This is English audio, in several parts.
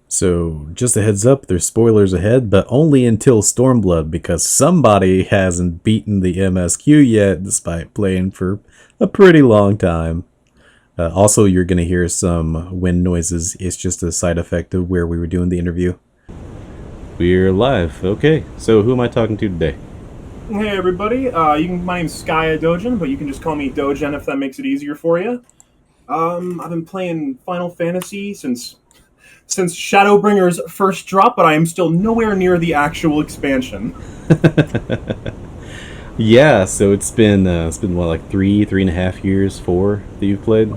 So, just a heads up, there's spoilers ahead, but only until Stormblood because somebody hasn't beaten the MSQ yet despite playing for a pretty long time. Also, you're going to hear some wind noises. It's just a side effect of where we were doing the interview. We're live. Okay, so who am I talking to today? Hey everybody, my name's Skaya Dogen, but you can just call me Dogen if that makes it easier for you. I've been playing Final Fantasy since Shadowbringers first drop, but I am still nowhere near the actual expansion. Yeah, so it's been what, like 3.5 years, 4 that you've played.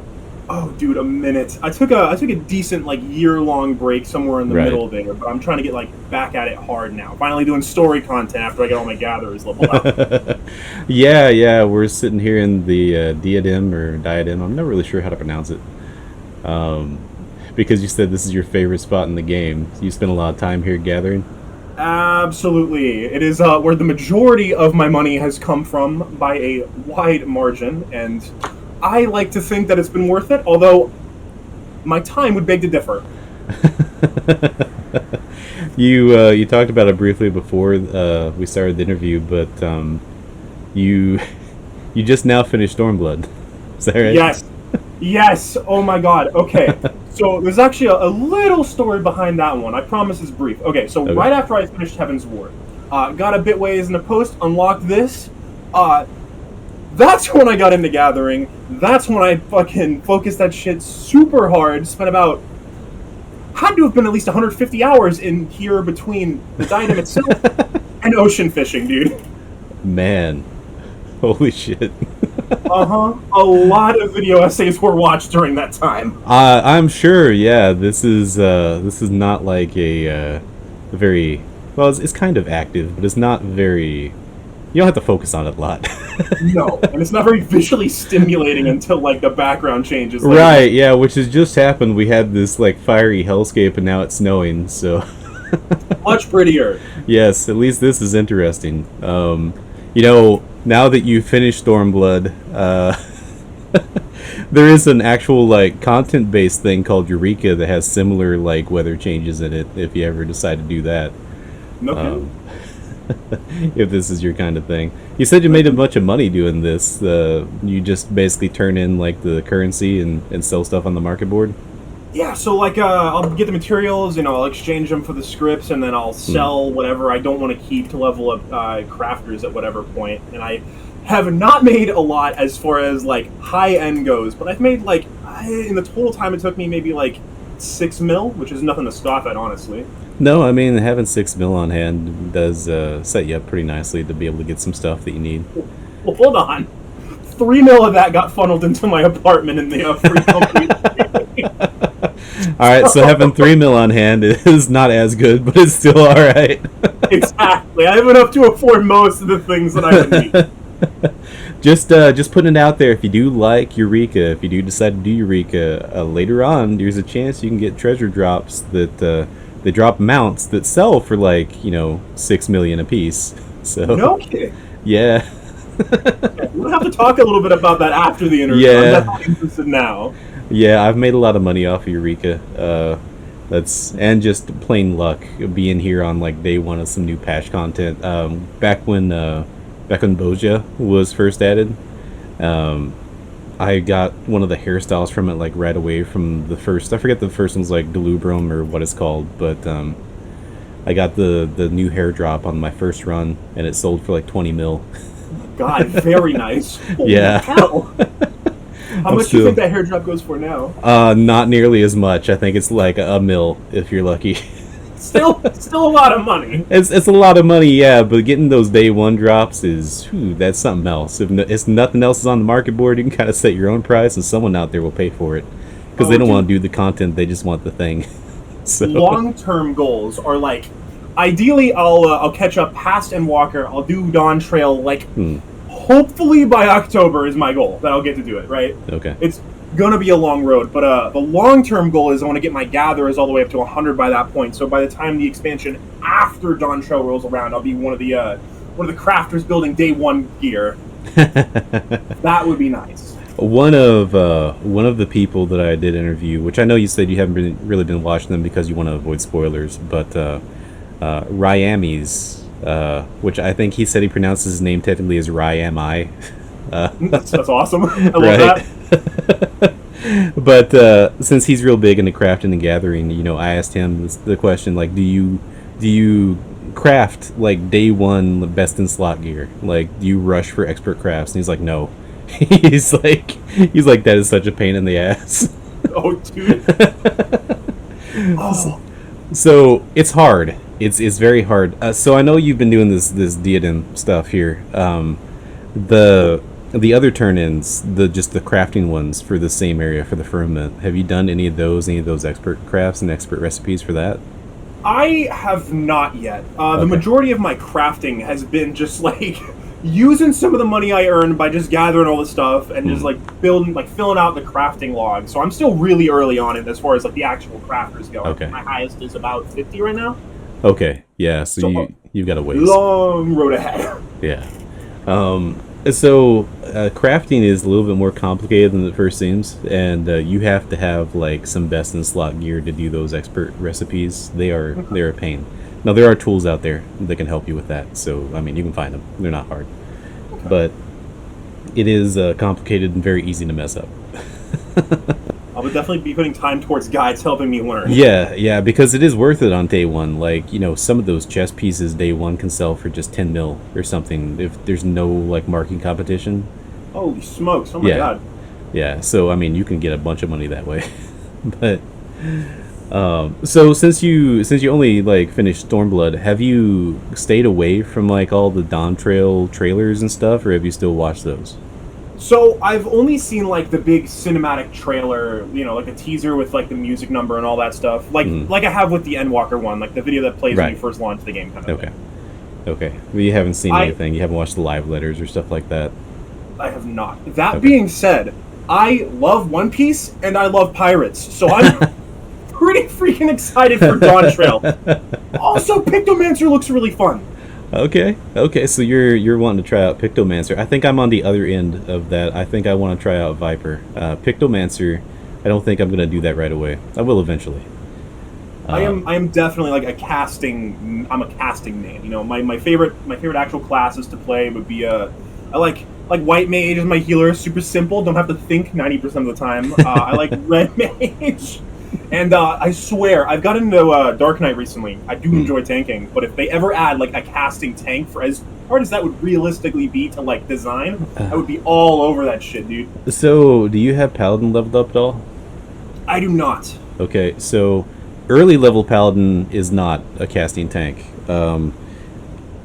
Oh, dude, a minute. I took a decent year-long break somewhere in the Right. middle there, but I'm trying to get back at it hard now. Finally doing story content after I get all my gatherers leveled up. Yeah, we're sitting here in the diadem or diadem. I'm not really sure how to pronounce it. Um, because you said this is your favorite spot in the game. You spend a lot of time here gathering. Absolutely. It is where the majority of my money has come from by a wide margin, and I like to think that it's been worth it, although my time would beg to differ. You talked about it briefly before we started the interview, but you you just now finished Stormblood. Is that right? Yes. Yes. Oh my god. Okay. So there's actually a little story behind that one. I promise it's brief. Okay, so Okay. right after I finished Heaven's Ward, got a bit ways in the post, unlocked this. That's when I got into gathering. That's when I fucking focused that shit super hard. Spent about had to have been at least 150 hours in here between the diadem itself and ocean fishing, dude. Man, holy shit. A lot of video essays were watched during that time. I'm sure. Yeah, this is not like a very well. It's kind of active, but it's not very. You don't have to focus on it a lot. No, and it's not very visually stimulating until the background changes. Right, yeah, which has just happened. We had this like fiery hellscape and now it's snowing, so Much prettier. yes, at least this is interesting. Now that you finished Stormblood, there is an actual like content based thing called Eureka that has similar like weather changes in it if you ever decide to do that. No Um, kidding. if this is your kind of thing. You said you made a bunch of money doing this. You just basically turn in like the currency and sell stuff on the market board. Yeah, so I'll get the materials, I'll exchange them for the scripts, and then I'll Hmm. sell whatever I don't want to keep to level up crafters at whatever point. And I have not made a lot as far as high end goes, but I've made in the total time it took me maybe 6 mil, which is nothing to scoff at, honestly. No, I mean having 6 mil on hand does set you up pretty nicely to be able to get some stuff that you need. Well, hold on. 3 mil of that got funneled into my apartment in the free company. All right, so having 3 mil on hand is not as good, but it's still all right. Exactly. I have enough to afford most of the things that I would need. Just putting it out there. If you do like Eureka, if you do decide to do Eureka later on, there's a chance you can get treasure drops that they drop mounts that sell for 6 million a piece. So No kidding. yeah, We'll have to talk a little bit about that after the interview. I'm yeah, definitely interested now. yeah. I've made a lot of money off of Eureka. That's and just plain luck being here on like day one of some new patch content. Back when Boja was first added, um, I got one of the hairstyles from it like right away from the first. I forget the first one's like Delubrum or what it's called, but I got the new hair drop on my first run, and it sold for like 20 mil. God, very nice. Holy Yeah, cow. How I'm much do you still think that hair drop goes for now? not nearly as much. I think it's like a mil if you're lucky. Still a lot of money. It's a lot of money, yeah, but getting those day one drops is that's something else. If nothing else is on the market board, you can kind of set your own price, and someone out there will pay for it because they Oh, don't want dude. to do the content; they just want the thing. So, Long-term goals are ideally I'll catch up past Endwalker. I'll do Dawn Trail hmm, hopefully by October is my goal that I'll get to do it. Right? okay, It's gonna be a long road, but the long-term goal is I want to get my gatherers all the way up to 100 by that point. So by the time the expansion after Dawn Trail rolls around, I'll be one of the crafters building day one gear. That would be nice. one of the people that I did interview, which I know you said you haven't really been watching them because you want to avoid spoilers, but Ryamis, which I think he said he pronounces his name technically as Ryami. That's awesome. I love Right. that. But since he's real big into crafting and gathering, I asked him the question like, do you craft like day one best in slot gear? Like, do you rush for expert crafts? And he's like, no. He's like that is such a pain in the ass. Oh, dude. Oh, So it's hard. It's very hard. So I know you've been doing this diadem stuff here. The other turn-ins, just the crafting ones for the same area for the firmament. Have you done any of those expert crafts and expert recipes for that? I have not yet. The Okay. majority of my crafting has been just like using some of the money I earned by just gathering all the stuff and just like filling out the crafting log. So I'm still really early on it as far as like the actual crafters go. Okay. My highest is about 50 right now. Okay. Yeah. So So, you've got a ways. Long road ahead. Yeah. So crafting is a little bit more complicated than it first seems, and you have to have like some best in slot gear to do those expert recipes. They're a pain. Now there are tools out there that can help you with that. So I mean, you can find them. They're not hard, but it is complicated and very easy to mess up. I would definitely be putting time towards guides helping me learn. Yeah, because it is worth it on day one. Like, some of those chess pieces day one can sell for just 10 mil or something if there's no like marking competition. Holy smokes! Oh my Yeah. god. Yeah, so I mean, you can get a bunch of money that way. But so since you only like finished Stormblood, have you stayed away from like all the Dawn Trail trailers and stuff, or have you still watched those? So I've only seen like the big cinematic trailer, like a teaser with like the music number and all that stuff, like I have with the Endwalker one, like the video that plays when Right. you first launch the game, kind of Okay. thing. Okay. Well, you haven't seen I- anything. You haven't watched the live letters or stuff like that. I have not. That Okay. being said, I love One Piece and I love pirates, so I'm pretty freaking excited for Dawn Trail. Also, Pictomancer looks really fun. Okay, so you're wanting to try out Pictomancer. I think I'm on the other end of that. I think I want to try out Viper. Pictomancer, I don't think I'm going to do that right away. I will eventually. I am definitely like I'm a casting main. My favorite actual classes to play would be I like White Mage is my healer, super simple, don't have to think 90% of the time. I like Red Mage. And I swear, I've got into Dark Knight recently. I do enjoy tanking, but if they ever add like a casting tank, for as hard as that would realistically be to like design, I would be all over that shit, dude. So, do you have Paladin leveled up at all? I do not. Okay, so early level Paladin is not a casting tank.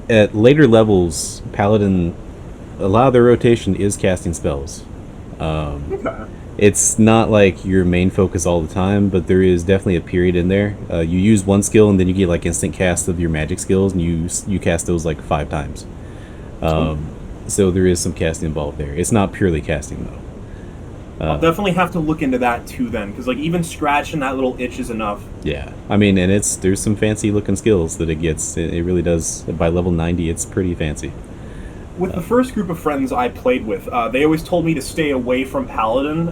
At later levels, Paladin, a lot of their rotation is casting spells. Okay. It's not like your main focus all the time, but there is definitely a period in there. You use one skill and then you get like instant cast of your magic skills, and you cast those like 5 times. So there is some casting involved there. It's not purely casting though. I'll definitely have to look into that too then, because like even scratching that little itch is enough. Yeah, I mean, and there's some fancy looking skills that it gets. It really does. By level 90, it's pretty fancy. With the first group of friends I played with, they always told me to stay away from Paladin.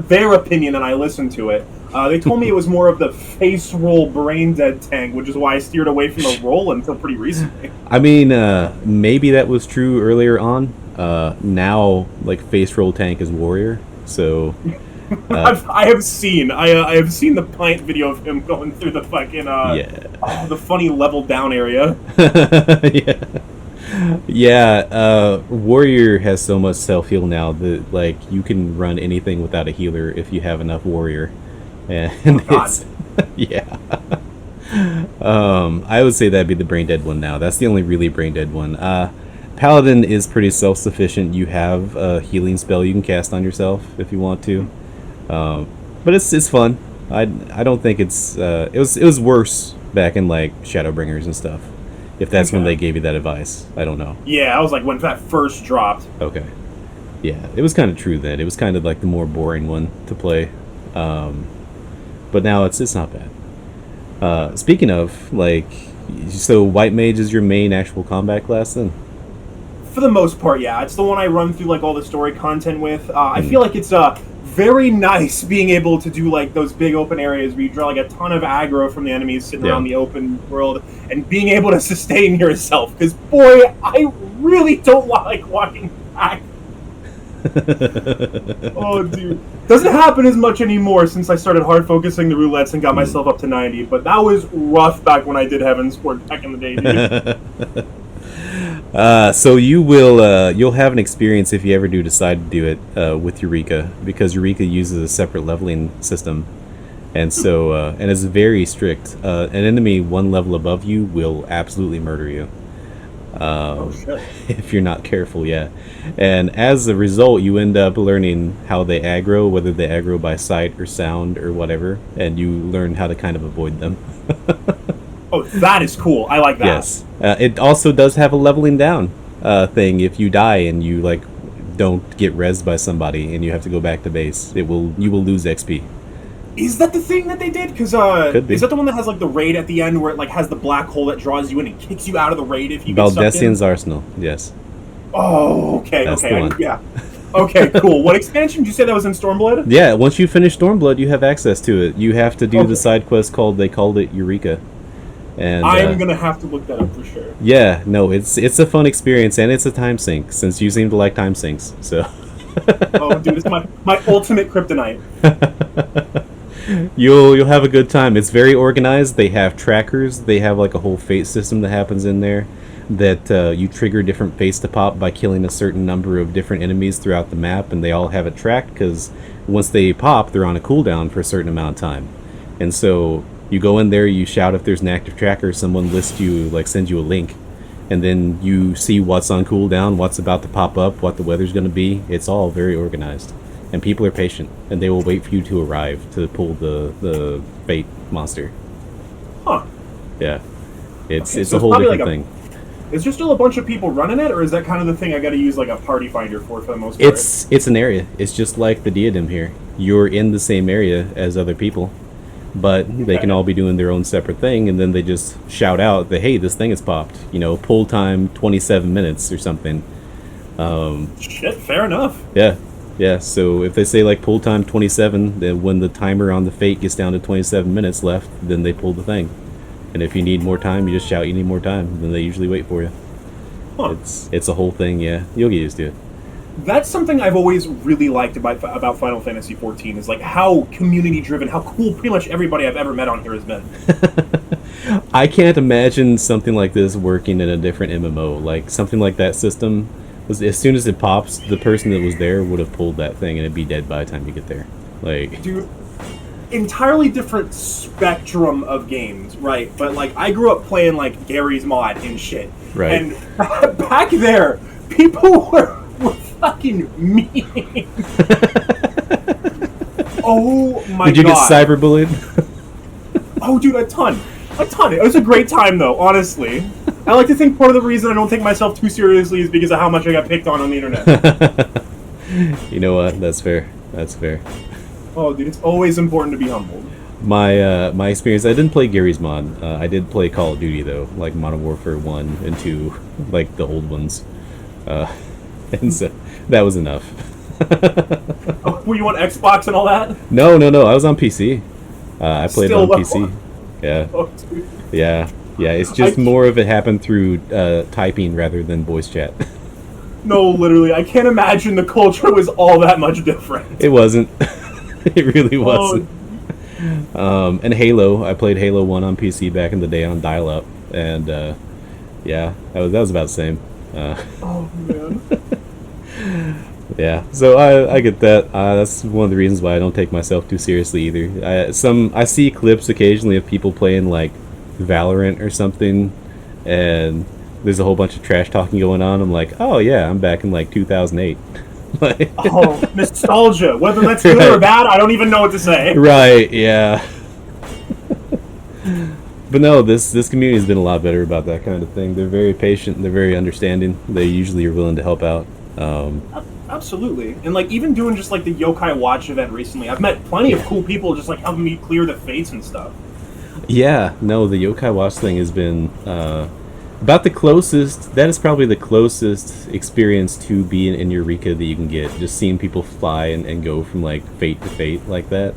Their opinion, and I listened to it. They told me it was more of the face roll brain dead tank, which is why I steered away from the roll until pretty recently. I mean, maybe that was true earlier on. Now, like face roll tank is warrior, so I have seen the pint video of him going through the fucking the funny level down area. yeah. Yeah, warrior has so much self heal now that like you can run anything without a healer if you have enough warrior, and it's yeah. I would say that'd be the brain dead one now. That's the only really brain dead one. Paladin is pretty self sufficient. You have a healing spell you can cast on yourself if you want to, but it's fun. I don't think it was worse back in like Shadowbringers and stuff. If that's when they gave you that advice, I don't know. Yeah, I was like when that first dropped. Okay. Yeah, it was kind of true then. It was kind of like the more boring one to play, but now it's not bad. Speaking of like, so White Mage is your main actual combat class then? For the most part, yeah. It's the one I run through like all the story content with. I feel like it's very nice being able to do like those big open areas where you draw like a ton of aggro from the enemies sitting around the open world and being able to sustain yourself. Because boy, I really don't like walking back. Oh, dude. Doesn't happen as much anymore since I started hard focusing the roulettes and got myself up to 90, but that was rough back when I did Heaven's Court back in the day, dude. So you'll have an experience if you ever do decide to do it with Eureka, because Eureka uses a separate leveling system, and so and it's very strict. An enemy one level above you will absolutely murder you. Oh, shit. If you're not careful, yeah. And as a result, you end up learning how they aggro, whether they aggro by sight or sound or whatever, and you learn how to kind of avoid them. Oh, that is cool. I like that. Yes. It also does have a leveling down thing. If you die and you like don't get rezzed by somebody and you have to go back to base, you will lose XP. Is that the thing that they did? Because is that the one that has like the raid at the end where it like has the black hole that draws you in and kicks you out of the raid if you get sucked in? Baldessian's Arsenal. Yes. Oh, okay. That's okay. the one. Yeah. Okay, cool. What expansion? Did you say that was in Stormblood? Yeah. Once you finish Stormblood, you have access to it. You have to do the side quest they called it Eureka. And I'm gonna have to look that up for sure. Yeah, no, it's a fun experience and it's a time sink since you seem to like time sinks. So. Oh, dude, it's my ultimate kryptonite. You'll have a good time. It's very organized. They have trackers. They have like a whole fate system that happens in there that you trigger different fates to pop by killing a certain number of different enemies throughout the map, and they all have it tracked because once they pop, they're on a cooldown for a certain amount of time. And so you go in there, you shout if there's an active tracker, someone lists you, like sends you a link, and then you see what's on cooldown, what's about to pop up, what the weather's going to be. It's all very organized. And people are patient, and they will wait for you to arrive to pull the fate monster. Huh. Yeah. It's so a whole different like thing. Is there still a bunch of people running it, or is that kind of the thing I gotta use like a party finder for the most part? It's an area. It's just like the diadem here. You're in the same area as other people, but they can all be doing their own separate thing, and then they just shout out that, hey, this thing has popped. You know, pull time 27 minutes or something. Shit, fair enough. Yeah. Yeah, so if they say like pull time 27, then when the timer on the fate gets down to 27 minutes left, then they pull the thing. And if you need more time, you just shout you need more time, then they usually wait for you. Huh. It's a whole thing, yeah. You'll get used to it. That's something I've always really liked about Final Fantasy XIV is like how community driven, how cool pretty much everybody I've ever met on here has been. I can't imagine something like this working in a different MMO. Like something like that system, as soon as it pops, the person that was there would have pulled that thing and it'd be dead by the time you get there. Like, dude, entirely different spectrum of games, right? But like I grew up playing like Gary's Mod and shit. right. And back there, people were fucking mean. Oh my god. Did you get cyberbullied? Oh, dude, a ton. It was a great time, though, honestly. I like to think part of the reason I don't take myself too seriously is because of how much I got picked on the internet. You know what? That's fair. That's fair. Oh, dude, it's always important to be humbled. My experience, I didn't play Gary's Mod. I did play Call of Duty, though, like Modern Warfare 1 and 2, like the old ones. And so that was enough. Oh, were you on Xbox and all that? No. I was on PC. I played Still on PC. Yeah. Oh, dude. Yeah. It's just more of it happened through typing rather than voice chat. No, literally, I can't imagine the culture was all that much different. It wasn't. It really wasn't. And Halo, I played Halo 1 on PC back in the day on dial-up, and yeah, that was about the same. Oh man. Yeah, so I get that. That's one of the reasons why I don't take myself too seriously either. I see clips occasionally of people playing like Valorant or something, and there's a whole bunch of trash talking going on. I'm like, oh yeah, I'm back in like 2008. Like, oh, nostalgia. Whether that's good or bad, I don't even know what to say. Right? Yeah. But no, this community has been a lot better about that kind of thing. They're very patient. They're very understanding. They usually are willing to help out. Absolutely. And like even doing just like the Yokai Watch event recently, I've met plenty of cool people just like helping me clear the fates and stuff. Yeah, no, the Yokai Watch thing has been About the closest, that is probably the closest experience to being in Eureka that you can get. Just seeing people fly and go from like fate to fate like that.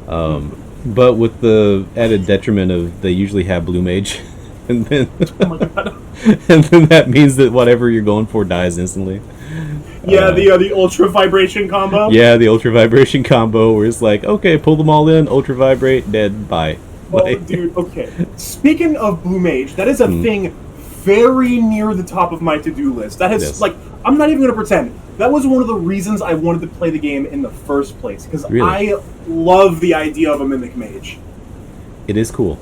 But with the added detriment of they usually have Blue Mage, and then Oh my god. and then that means that whatever you're going for dies instantly. Yeah, the ultra vibration combo. Yeah, the ultra vibration combo where it's like, okay, pull them all in, ultra vibrate, dead, bye. Oh, Like, dude, okay. Speaking of Blue Mage, that is a thing very near the top of my to-do list. That has, Yes. like, I'm not even going to pretend. That was one of the reasons I wanted to play the game in the first place, because Really? I love the idea of a Mimic Mage. it is cool.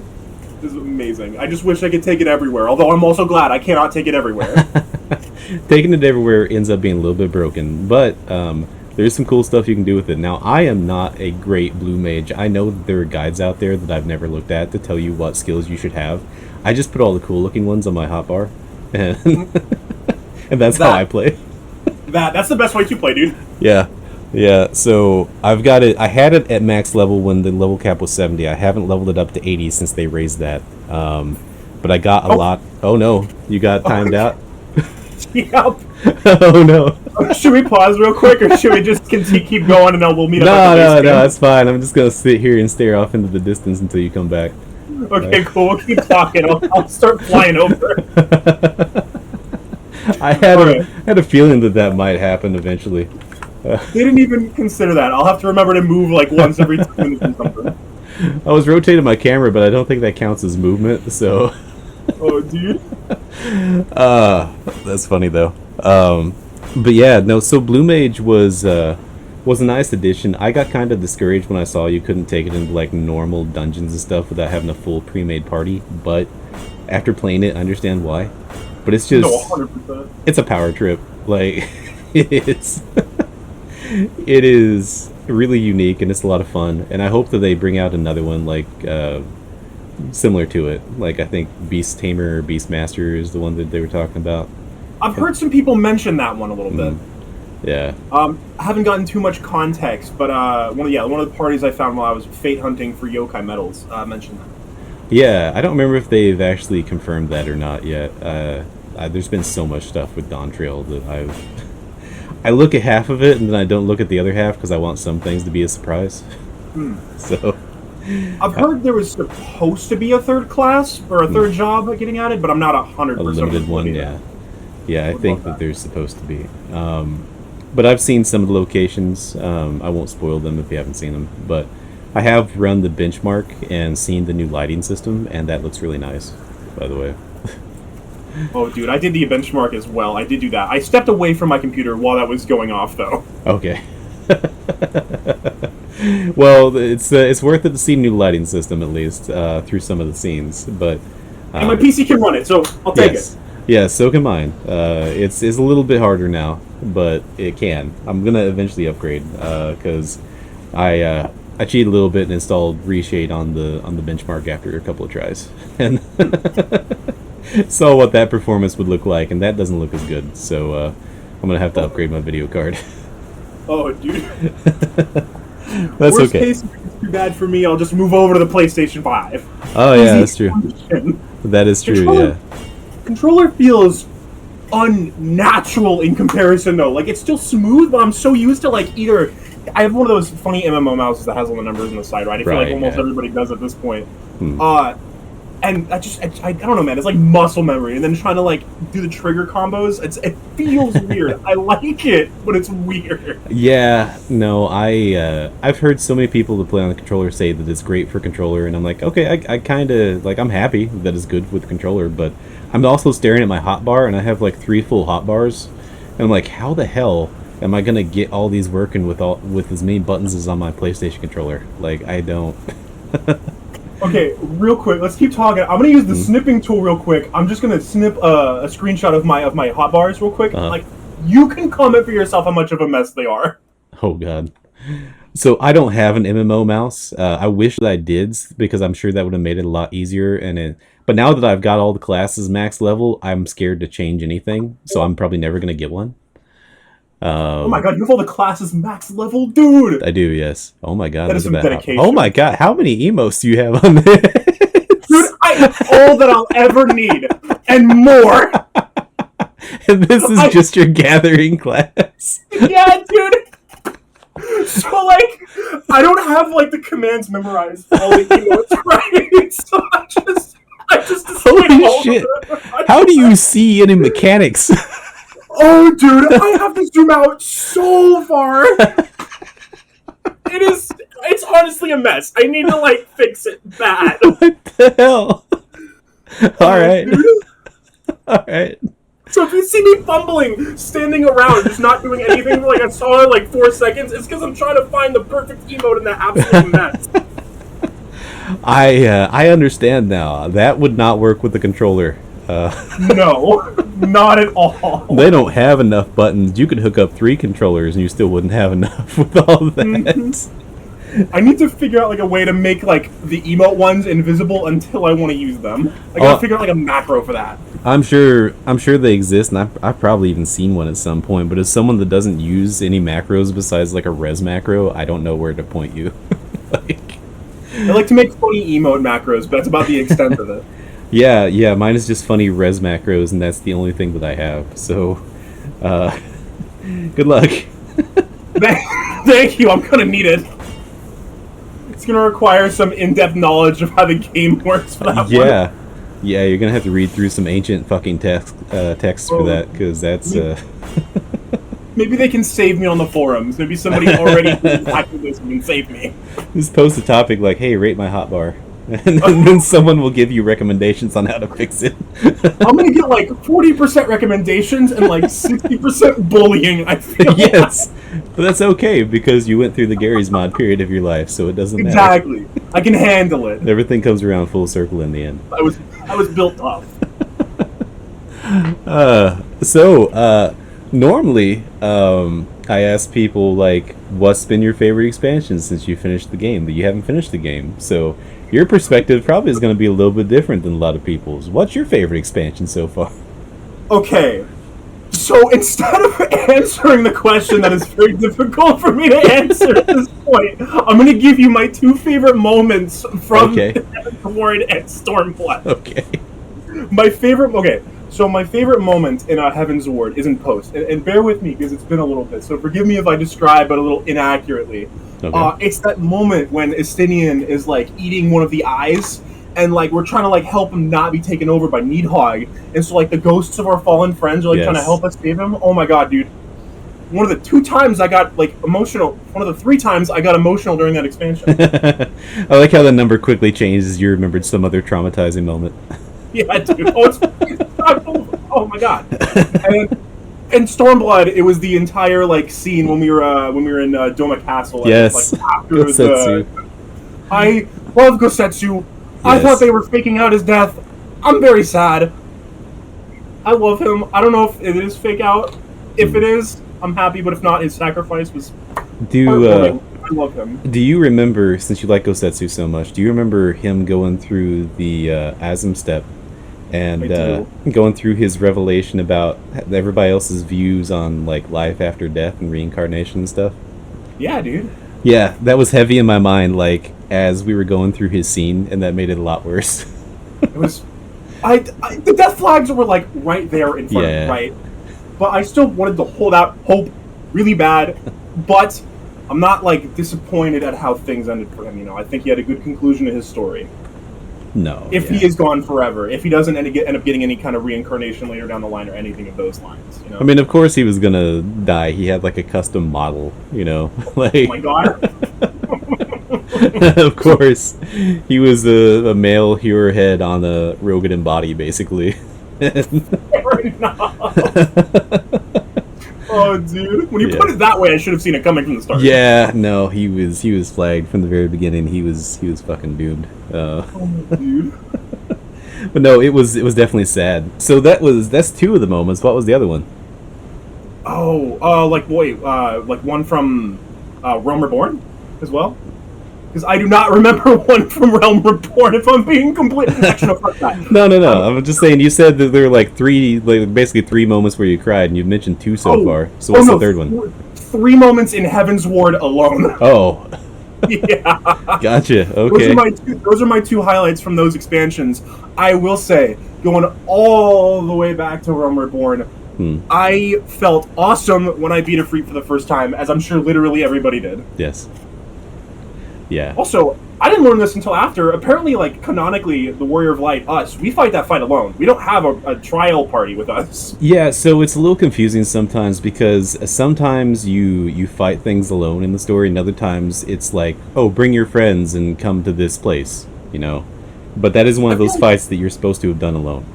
This is amazing. I just wish I could take it everywhere, although I'm also glad I cannot take it everywhere. Taking it everywhere ends up being a little bit broken, but there's some cool stuff you can do with it. Now, I am not a great Blue Mage. I know that there are guides out there that I've never looked at to tell you what skills you should have. I just put all the cool looking ones on my hotbar, and, and that's how I play. That's the best way to play, dude. Yeah. Yeah, so I've got it. I had it at max level when the level cap was 70. I haven't leveled it up to 80 since they raised that. But I got a lot. Oh no, you got timed out? Yep. Oh no. Should we pause real quick, or should we just keep going and then we'll meet up at the No, base no, camp? it's fine. I'm just gonna sit here and stare off into the distance until you come back. Okay, cool. We'll keep talking. I'll start flying over. I had Okay. had a feeling that that might happen eventually. They didn't even consider that. I'll have to remember to move like once every 2 minutes or something. I was rotating my camera, but I don't think that counts as movement. So, Oh, dude. that's funny though. But yeah, no. So Blue Mage was a nice addition. I got kind of discouraged when I saw you couldn't take it into like normal dungeons and stuff without having a full pre-made party. But after playing it, I understand why. But it's just No, 100%. it's a power trip. Like it's it is really unique and it's a lot of fun. And I hope that they bring out another one like similar to it. Like I think Beast Tamer or Beast Master is the one that they were talking about. I've heard some people mention that one a little bit. Yeah. I haven't gotten too much context, but one of the parties I found while I was fate hunting for yokai medals mentioned that. Yeah, I don't remember if they've actually confirmed that or not yet. There's been so much stuff with Dawn Trail that I look at half of it and then I don't look at the other half because I want some things to be a surprise. So I've heard there was supposed to be a third class or a third job getting added, but I'm not 100%. a limited one, either. yeah. Yeah, I Would think love that that. there's supposed to be. But I've seen some of the locations. I won't spoil them if you haven't seen them. But I have run the benchmark and seen the new lighting system, and that looks really nice, by the way. Oh, dude, I did the benchmark as well. I did do that. I stepped away from my computer while that was going off, though. Okay. Well, it's worth it to see new lighting system at least through some of the scenes, but And my PC can run it, so I'll take it. Yeah, so can mine. It's a little bit harder now, but it can. I'm gonna eventually upgrade because I cheated a little bit and installed reshade on the benchmark after a couple of tries, and saw what that performance would look like, and that doesn't look as good. So I'm gonna have to upgrade my video card. Oh, dude. That's Worst okay. case, if it's too bad for me, I'll just move over to the PlayStation 5. Oh yeah, Easy that's true. solution. That is true. Controller- Yeah. Controller feels unnatural in comparison, though. Like, it's still smooth, but I'm so used to, like, either... I have one of those funny MMO mouses that has all the numbers on the side, right? I feel like Right, almost yeah. everybody does at this point. Hmm. And I don't know, man. It's like muscle memory, and then trying to like do the trigger combos. It feels weird. I like it, but it's weird. Yeah, no, I've heard so many people that play on the controller say that it's great for controller, and I'm like, okay, I kind of like I'm happy that it's good with the controller, but I'm also staring at my hotbar, and I have like 3 full hotbars, and I'm like, how the hell am I gonna get all these working with as many buttons as on my PlayStation controller? Like, I don't. Okay, real quick, let's keep talking. I'm gonna use the snipping tool real quick. I'm just gonna snip a screenshot of my hotbars real quick. Uh-huh. Like, you can comment for yourself how much of a mess they are. Oh god. So I don't have an MMO mouse. I wish that I did because I'm sure that would have made it a lot easier. But now that I've got all the classes max level, I'm scared to change anything. So I'm probably never gonna get one. Oh my god, you have all the classes max level, dude! I do, yes. Oh my god, That is look at some that. dedication. Oh my god, how many emotes do you have on there? Dude, all that I'll ever need, and more. And this is just your gathering class. Yeah, dude. So, like, I don't have, like, the commands memorized. All the emotes, right? So I just Holy shit. How do you see any mechanics? Oh, dude, I have to zoom out so far. It's honestly a mess. I need to, like, fix it bad. What the hell? Alright. Alright. So if you see me fumbling, standing around, just not doing anything for like a solid like 4 seconds, it's because I'm trying to find the perfect emote in that absolute mess. I understand now. That would not work with the controller. No, not at all. They don't have enough buttons. You could hook up 3 controllers and you still wouldn't have enough with all that. Mm-hmm. I need to figure out like a way to make like the emote ones invisible until I want to use them. I gotta figure out like a macro for that. I'm sure they exist, and I've probably even seen one at some point. But as someone that doesn't use any macros besides like a res macro, I don't know where to point you. I like to make funny emote macros, but that's about the extent of it. Yeah, mine is just funny res macros, and that's the only thing that I have. So, good luck. Thank you. I'm gonna need it. It's gonna require some in-depth knowledge of how the game works for that one. Yeah, you're gonna have to read through some ancient fucking text for that, because that's. Maybe they can save me on the forums. Maybe somebody already hacked this and can save me. Just post a topic like, "Hey, rate my hotbar," and then someone will give you recommendations on how to fix it. I'm gonna get like 40% recommendations and like 60% bullying. I feel yes, but that's okay because you went through the Gary's Mod period of your life, so it doesn't matter. Exactly. I can handle it. Everything comes around full circle in the end. I was built tough. Normally, I ask people like, "What's been your favorite expansion since you finished the game?" But you haven't finished the game, so your perspective probably is going to be a little bit different than a lot of people's. What's your favorite expansion so far? Okay, so instead of answering the question that is very difficult for me to answer at this point, I'm going to give you my 2 favorite moments from Heaven's Ward and Stormblood. Okay. So my favorite moment in Heaven's Ward is in post, and bear with me because it's been a little bit, so forgive me if I describe it a little inaccurately. Okay. It's that moment when Estinian is like eating one of the eyes, and like we're trying to like help him not be taken over by Needhog, and so like the ghosts of our fallen friends are like trying to help us save him. Oh my god, dude! One of the 2 times I got like emotional. One of the 3 times I got emotional during that expansion. I like how the number quickly changes. You remembered some other traumatizing moment. Yeah, dude. Oh my god. And Stormblood, it was the entire like scene when we were in Doma Castle. Yes. Like, after I love Gosetsu. Yes. I thought they were faking out his death. I'm very sad. I love him. I don't know if it is fake out. If it is, I'm happy. But if not, his sacrifice was. I love him. Do you remember, since you like Gosetsu so much, do you remember him going through the Asm step and going through his revelation about everybody else's views on like life after death and reincarnation and stuff? Yeah, dude. Yeah, that was heavy in my mind, like as we were going through his scene, and that made it a lot worse. It was, the death flags were like right there in front of me, right? But I still wanted to hold out hope really bad, but I'm not like disappointed at how things ended for him. You know, I think he had a good conclusion to his story. No. If he is gone forever, if he doesn't end up getting any kind of reincarnation later down the line or anything of those lines, you know. I mean, of course he was gonna die. He had like a custom model, you know. Like. Oh my god. Of course, he was a male hero head on a Rogan body, basically. Fair enough. Oh, dude! When you put it that way, I should have seen it coming from the start. Yeah, no, he was flagged from the very beginning. He was fucking doomed. Oh, dude. But no, it was definitely sad. So that's 2 of the moments. What was the other one? Oh, like one from Realm Reborn as well. Because I do not remember one from Realm Reborn, if I'm being completely... Actually, no, fuck that. No. I'm just saying, you said that there were like basically 3 moments where you cried, and you've mentioned 2 so far. So what's the third one? 3 moments in Heaven's Ward alone. Oh. Yeah. Gotcha. Those are Okay. my two highlights from those expansions. I will say, going all the way back to Realm Reborn, Hmm. I felt awesome when I beat a Freak for the first time, as I'm sure literally everybody did. Yes. Yeah. Also, I didn't learn this until after. Apparently, like, canonically, the Warrior of Light, us, we fight that fight alone. We don't have a trial party with us. Yeah, so it's a little confusing sometimes because sometimes you fight things alone in the story, and other times it's like, oh, bring your friends and come to this place, you know. But that is one of those fights that you're supposed to have done alone.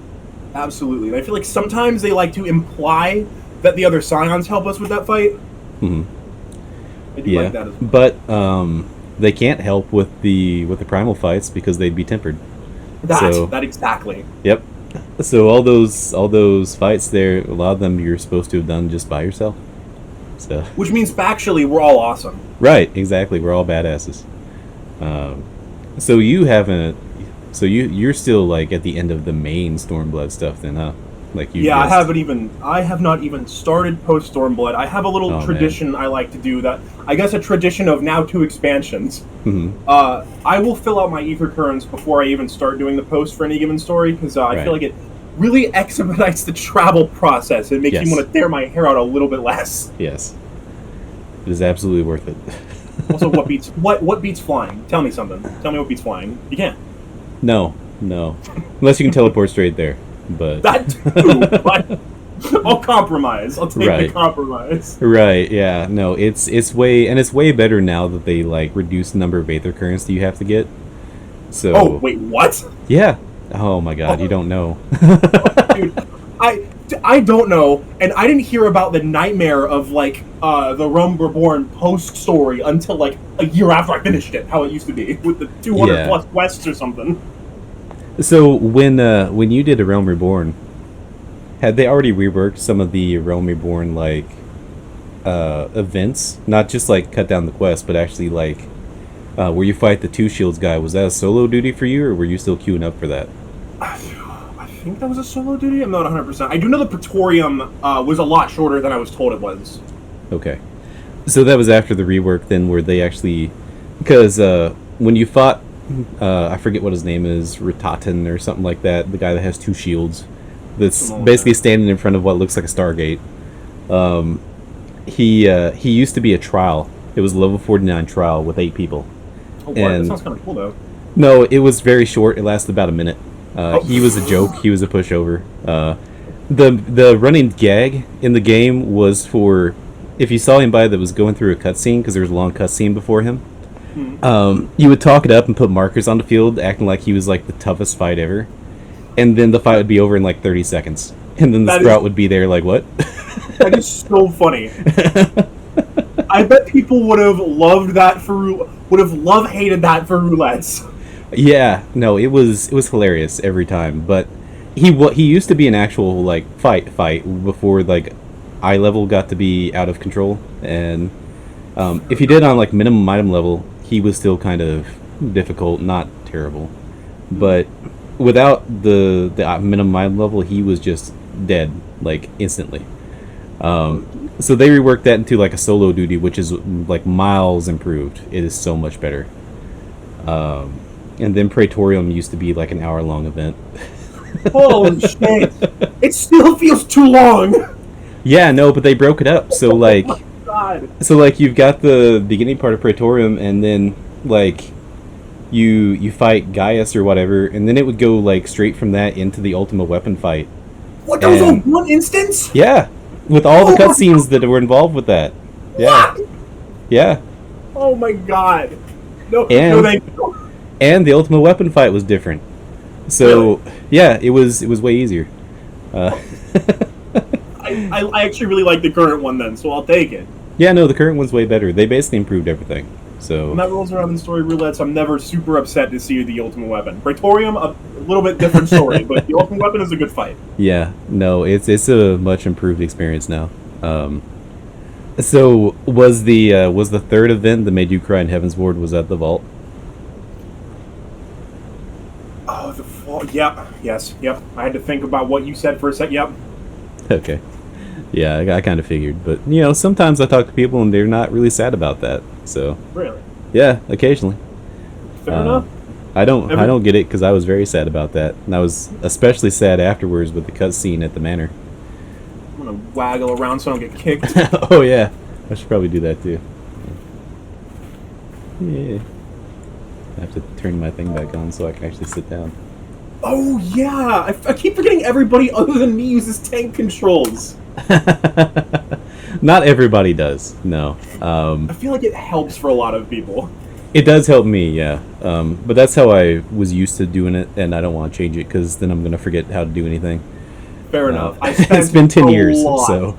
Absolutely. And I feel like sometimes they like to imply that the other Scions help us with that fight. Hmm. I do Yeah, like that as well. but they can't help with the primal fights because they'd be tempered. So That exactly. yep. So all those fights there, a lot of them you're supposed to have done just by yourself. So Which means factually, we're all awesome. right, exactly. We're all badasses. Um, so you haven't. So you're still like at the end of the main Stormblood stuff, then, huh? Like you. Yeah, Just, I have not even started post Stormblood. I have a little Oh, tradition I like to do that. I guess a tradition of now 2 expansions. Mhm. I will fill out my ether currents before I even start doing the post for any given story because I Right. feel like it really expedites the travel process. It makes Yes. me want to tear my hair out a little bit less. Yes. It is absolutely worth it. Also, what beats flying? Tell me something. Tell me what beats flying. You can't. No, no. Unless you can teleport straight there. But That too. But I'll compromise. I'll take Right. the compromise. right, yeah. No, it's way better now that they like reduce the number of Aether currents that you have to get. So Oh wait, what? yeah. Oh my god, you don't know. Dude, I don't know, and I didn't hear about the nightmare of like the Realm Reborn post story until like a year after I finished it. How it used to be with the 200 Yeah. plus quests or something. So when you did a Realm Reborn, had they already reworked some of the Realm Reborn like events? Not just like cut down the quest, but actually like where you fight the two shields guy. Was that a solo duty for you, or were you still queuing up for that? I think that was a solo duty. I'm not 100%. I do know the Praetorium was a lot shorter than I was told it was. Okay. So that was after the rework then, where they actually, because when you fought, I forget what his name is, Ritatan or something like that, the guy that has 2 shields, that's Something like basically that. standing in front of what looks like a Stargate. He used to be a trial. It was a level 49 trial with 8 people. Oh, what? That And- sounds kind of cool though. No, it was very short. It lasted about a minute. Oh. He was a joke. He was a pushover. The running gag in the game was for if you saw anybody that was going through a cutscene because there was a long cutscene before him. You would talk it up and put markers on the field, acting like he was like the toughest fight ever, and then the fight would be over in like 30 seconds, and then the That sprout would be there like what? That is so funny. I bet people would have loved that for would have hated that for roulettes. Yeah, no, it was hilarious every time. But he used to be an actual like fight before like eye level got to be out of control, and if you did on like minimum item level, he was still kind of difficult, not terrible. But without the minimum item level, he was just dead like instantly. So they reworked that into like a solo duty, which is like miles improved. It is so much better. And then Praetorium used to be like an hour-long event. Holy shit! It still feels too long. Yeah, no, but they broke it up. So like, God. you've got the beginning part of Praetorium, and then like you fight Gaius or whatever, and then it would go like straight from that into the Ultima Weapon fight. What? That was all And- one instance? Yeah, with all the Oh my cutscenes that were involved with that. Yeah, What? yeah. Oh my god. No, And- no, thank you. And the Ultima Weapon fight was different. So yeah, it was way easier. I actually really like the current one then, so I'll take it. Yeah, no, the current one's way better. They basically improved everything. So When that rolls around in story roulettes, I'm never super upset to see the Ultimate Weapon. Praetorium, a little bit different story, but the Ultimate Weapon is a good fight. yeah, no, it's a much improved experience now. So was the third event that made you cry in Heaven's Ward, was that the vault? Oh, the fall. Yep. Yes. Yep. I had to think about what you said for a sec. Yep. Okay. Yeah, I kind of figured, but you know, sometimes I talk to people and they're not really sad about that. So Really. Yeah, occasionally. Fair enough. I don't get it because I was very sad about that, and I was especially sad afterwards with the cutscene at the manor. I'm gonna waggle around so I don't get kicked. Oh yeah, I should probably do that too. Yeah, I have to turn my thing back on so I can actually sit down. Oh yeah, I keep forgetting everybody other than me uses tank controls. Not everybody does. No. I feel like it helps for a lot of people. It does help me, yeah. But that's how I was used to doing it, and I don't want to change it because then I'm gonna forget how to do anything. Fair enough. It's been 10 years, lot. so.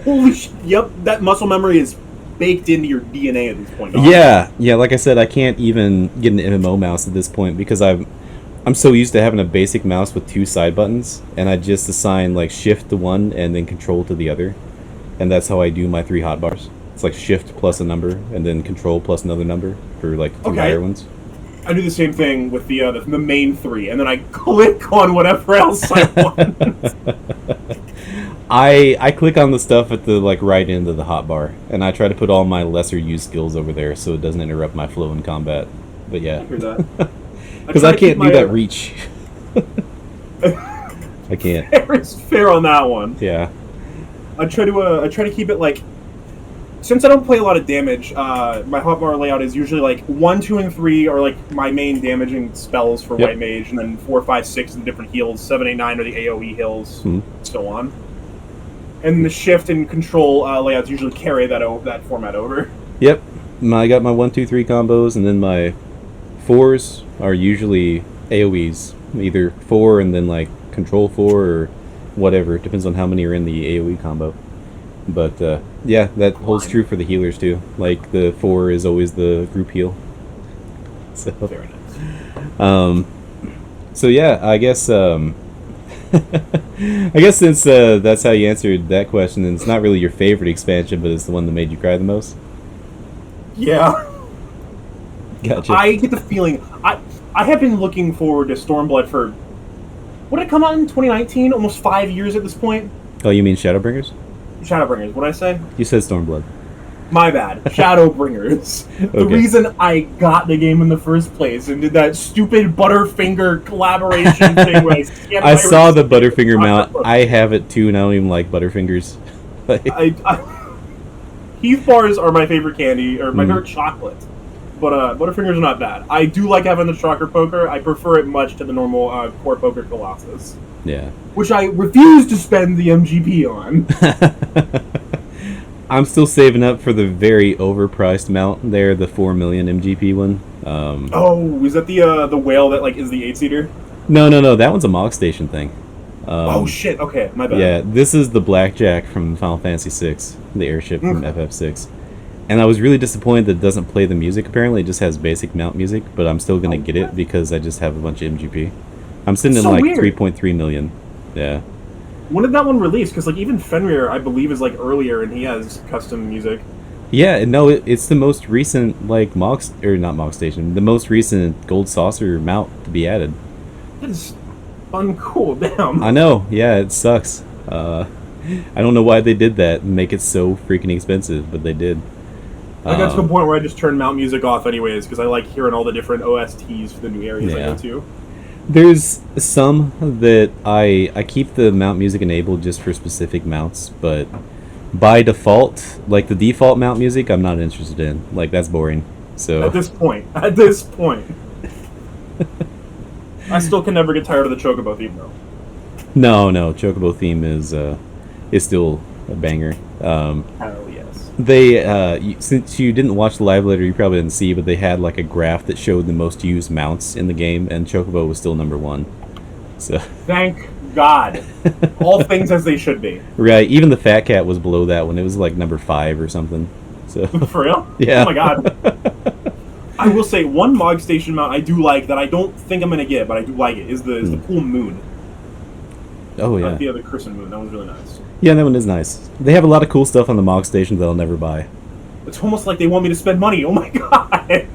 Holy yep, that muscle memory is baked into your DNA at this point. Yeah. Like I said, I can't even get an MMO mouse at this point because I'm so used to having a basic mouse with 2 side buttons, and I just assign like shift to one and then control to the other, and that's how I do my 3 hotbars. It's like shift plus a number and then control plus another number for like 2 higher ones. I do the same thing with the main 3, and then I click on whatever else I want. I click on the stuff at the like right end of the hotbar, and I try to put all my lesser used skills over there so it doesn't interrupt my flow in combat. But yeah, because I can't do that reach. I can't. Fair on that one. Yeah. I try to keep it like. Since I don't play a lot of damage, my hotbar layout is usually like 1, 2, and 3 are like my main damaging spells for White Mage, and then 4, 5, 6 are the different heals, 7, 8, 9 are the AoE heals, so on. And the shift and control layouts usually carry that format over. Yep, I got my 1, 2, 3 combos, and then my 4s are usually AoEs, either 4 and then like control 4 or whatever. It depends on how many are in the AoE combo. But yeah, that holds true for the healers too. Like the 4 is always the group heal. So very nice. So yeah, I guess I guess since that's how you answered that question, and it's not really your favorite expansion, but it's the one that made you cry the most. Yeah. Gotcha. I get the feeling I have been looking forward to Stormblood for what did it come out in 2019? Almost 5 years at this point. Oh, you mean Shadowbringers? Shadowbringers, what did I say? You said Stormblood. My bad. Shadowbringers. The reason I got the game in the first place and did that stupid Butterfinger collaboration thing where I saw the Butterfinger mount. I have it too, and I don't even like Butterfingers. Heath bars are my favorite candy, or my favorite chocolate. But Butterfingers are not bad. I do like having the Shocker Poker. I prefer it much to the normal Core Poker Colossus. Yeah. Which I refuse to spend the MGP on. I'm still saving up for the very overpriced mount there, the 4 million MGP one. Oh, is that the whale that like is the 8-seater? No, that one's a Mog Station thing. Oh shit, okay, my bad. Yeah, this is the Blackjack from Final Fantasy VI, the airship from FF6. And I was really disappointed that it doesn't play the music, apparently. It just has basic mount music, but I'm still going to get it because I just have a bunch of MGP. I'm sitting in like 3.3 million. Yeah. When did that one release? Because like even Fenrir, I believe, is like earlier, and he has custom music. Yeah, no, it's the most recent like not Mog Station, the most recent Gold Saucer mount to be added. That is uncool, damn. I know, yeah, it sucks. I don't know why they did that and make it so freaking expensive, but they did. I got to a point where I just turned mount music off anyways, because I like hearing all the different OSTs for the new areas I go to. There's some that I keep the mount music enabled just for specific mounts, but by default, like the default mount music, I'm not interested in. Like, that's boring. So at this point, I still can never get tired of the Chocobo theme, though. No, Chocobo theme is still a banger. Hell yes. They since you didn't watch the live letter, you probably didn't see, but they had like a graph that showed the most used mounts in the game, and Chocobo was still number 1. So thank God. All things as they should be. Right, even the Fat Cat was below that one. It was like number 5 or something. So for real? Yeah. Oh my God. I will say one Mog Station mount I do like that I don't think I'm gonna get, but I do like it is the cool moon. Oh yeah. The other Crescent Moon. That one's really nice. Yeah, that one is nice. They have a lot of cool stuff on the Mog Station that I'll never buy. It's almost like they want me to spend money. Oh my God.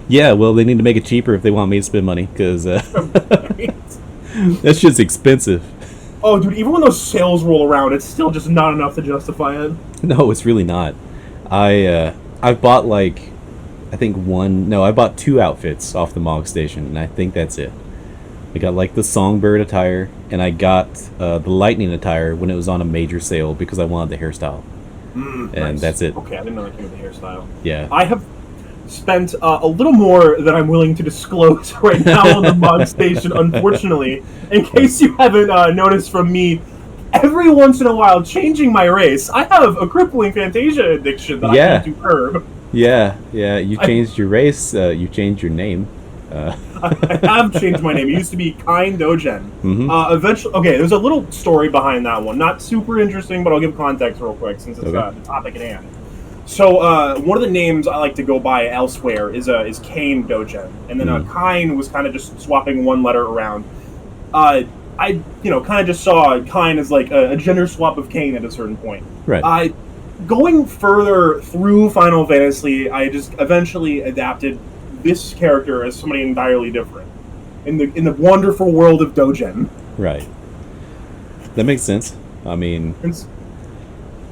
Yeah, well, they need to make it cheaper if they want me to spend money, because that shit's expensive. Oh, dude, even when those sales roll around, it's still just not enough to justify it. No, it's really not. I've bought like I think one. No, I bought 2 outfits off the Mog Station, and I think that's it. I got like the Songbird attire, and I got the Lightning attire when it was on a major sale because I wanted the hairstyle. And Nice. that's it. Okay, I didn't know that came with the hairstyle. Yeah. I have spent a little more than I'm willing to disclose right now on the Mog Station, unfortunately. In case you haven't noticed from me, every once in a while changing my race, I have a crippling Fantasia addiction that I need to curb. Yeah. You changed your race. You changed your name. I have changed my name. It used to be Skaya Dogen. Mm-hmm. Eventually, okay, there's a little story behind that one. Not super interesting, but I'll give context real quick since it's the topic at hand. So one of the names I like to go by elsewhere is Kane Dogen, and then Kine was kind of just swapping one letter around. I kind of just saw Kine as like a gender swap of Kane at a certain point. Right. Going further through Final Fantasy, I just eventually adapted this character as somebody entirely different in the wonderful world of Dogen. Right. That makes sense. I mean,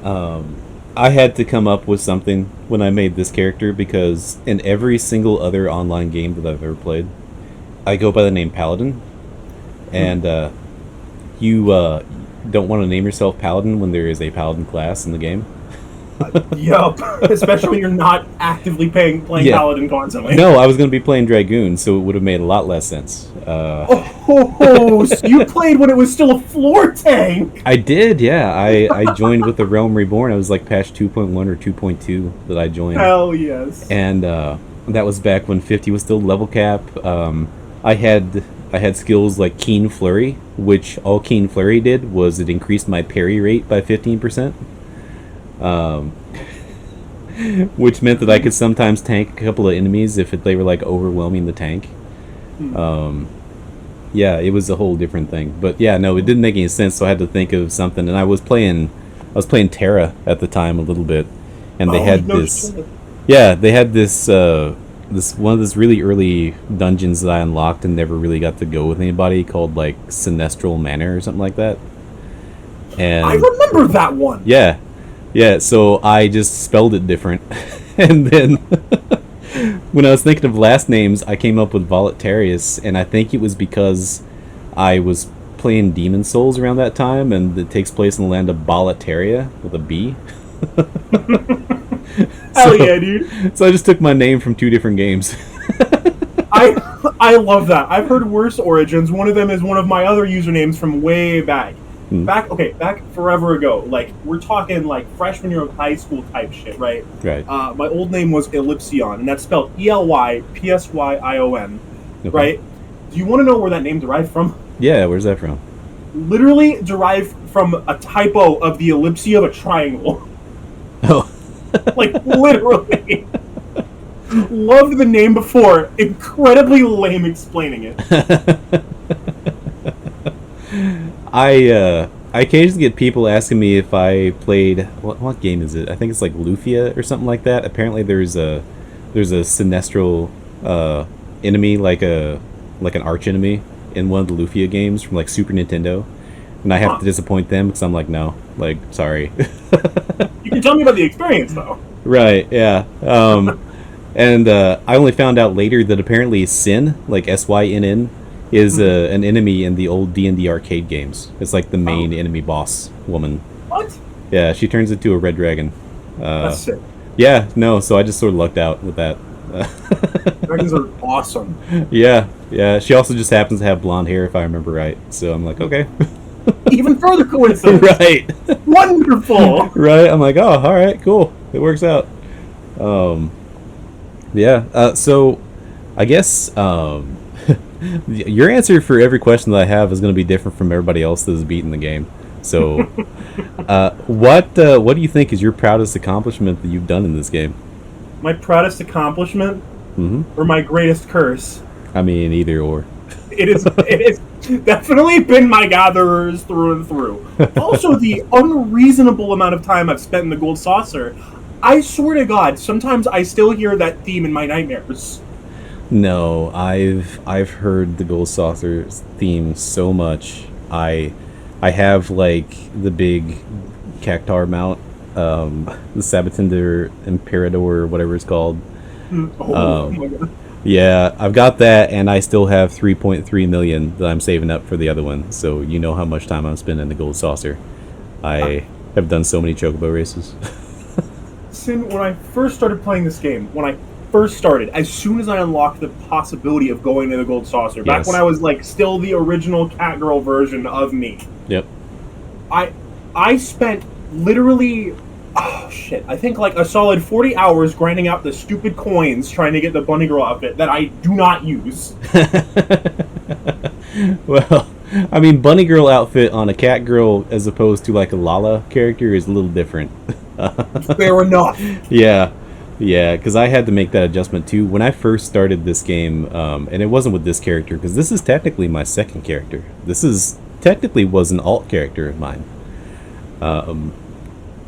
I had to come up with something when I made this character because in every single other online game that I've ever played, I go by the name Paladin. And you don't want to name yourself Paladin when there is a Paladin class in the game. Yup, especially when you're not actively playing Paladin constantly. No, I was going to be playing Dragoon, so it would have made a lot less sense. So you played when it was still a floor tank! I did, yeah. I joined with the Realm Reborn. I was like patch 2.1 or 2.2 that I joined. Hell yes. And that was back when 50 was still level cap. I had skills like Keen Flurry, which all Keen Flurry did was it increased my parry rate by 15%. Which meant that I could sometimes tank a couple of enemies if they were like overwhelming the tank. Yeah, it was a whole different thing. But yeah, no, it didn't make any sense, so I had to think of something. And I was playing Terra at the time a little bit, and they had this. Yeah, they had this one of those really early dungeons that I unlocked and never really got to go with anybody called like Sinestral Manor or something like that. And I remember that one. Yeah, so I just spelled it different. And then when I was thinking of last names, I came up with Volatarius, and I think it was because I was playing Demon Souls around that time, and it takes place in the land of Boletaria with a B. Hell yeah, dude. So I just took my name from 2 different games. I love that. I've heard worse origins. One of them is one of my other usernames from way back. Back forever ago. Like, we're talking, like, freshman year of high school type shit, right? Right. My old name was Ellipsion, and that's spelled Elypsyon, right? Do you want to know where that name derived from? Yeah, where's that from? Literally derived from a typo of the ellipse of a triangle. Oh. Like, literally. Loved the name before. Incredibly lame explaining it. I occasionally get people asking me if I played what game is it? I think it's like Lufia or something like that. Apparently there's a Sinestral enemy, like an arch enemy in one of the Lufia games from like Super Nintendo, and I have to disappoint them because I'm like, no, like, sorry. You can tell me about the experience though. Right, yeah. And I only found out later that apparently Sin, like Synn, is an enemy in the old D&D arcade games. It's like the main enemy boss woman. What? Yeah, she turns into a red dragon. That's sick. Yeah, no, so I just sort of lucked out with that. Dragons are awesome. Yeah. She also just happens to have blonde hair, if I remember right. So I'm like, okay. Even further coincidence. Right. Wonderful. Right. I'm like, oh, all right, cool. It works out. Yeah. So I guess your answer for every question that I have is going to be different from everybody else that has beaten the game. So, what do you think is your proudest accomplishment that you've done in this game? My proudest accomplishment, or my greatest curse? I mean, either or. It is definitely been my gatherers through and through. Also, the unreasonable amount of time I've spent in the Gold Saucer. I swear to God, sometimes I still hear that theme in my nightmares. No, I've heard the Gold Saucer theme so much. I have like the big Cactar mount, the Sabatinder Imperador, or whatever it's called, Oh my god. Yeah, I've got that, and I still have 3.3 million that I'm saving up for the other one. So you know how much time I'm spending in the gold saucer. I have done so many chocobo races. When I first started playing this game, as soon as I unlocked the possibility of going to the gold saucer, back Yes. when I was like still the original cat girl version of me, Yep. I spent literally, oh shit, I think like a solid 40 hours grinding out the stupid coins trying to get the bunny girl outfit that I do not use. Well, I mean, bunny girl outfit on a cat girl as opposed to like a Lala character is a little different. Fair enough. Yeah, yeah, because I had to make that adjustment too when I first started this game, and it wasn't with this character because this is technically my second character. This is technically was an alt character of mine.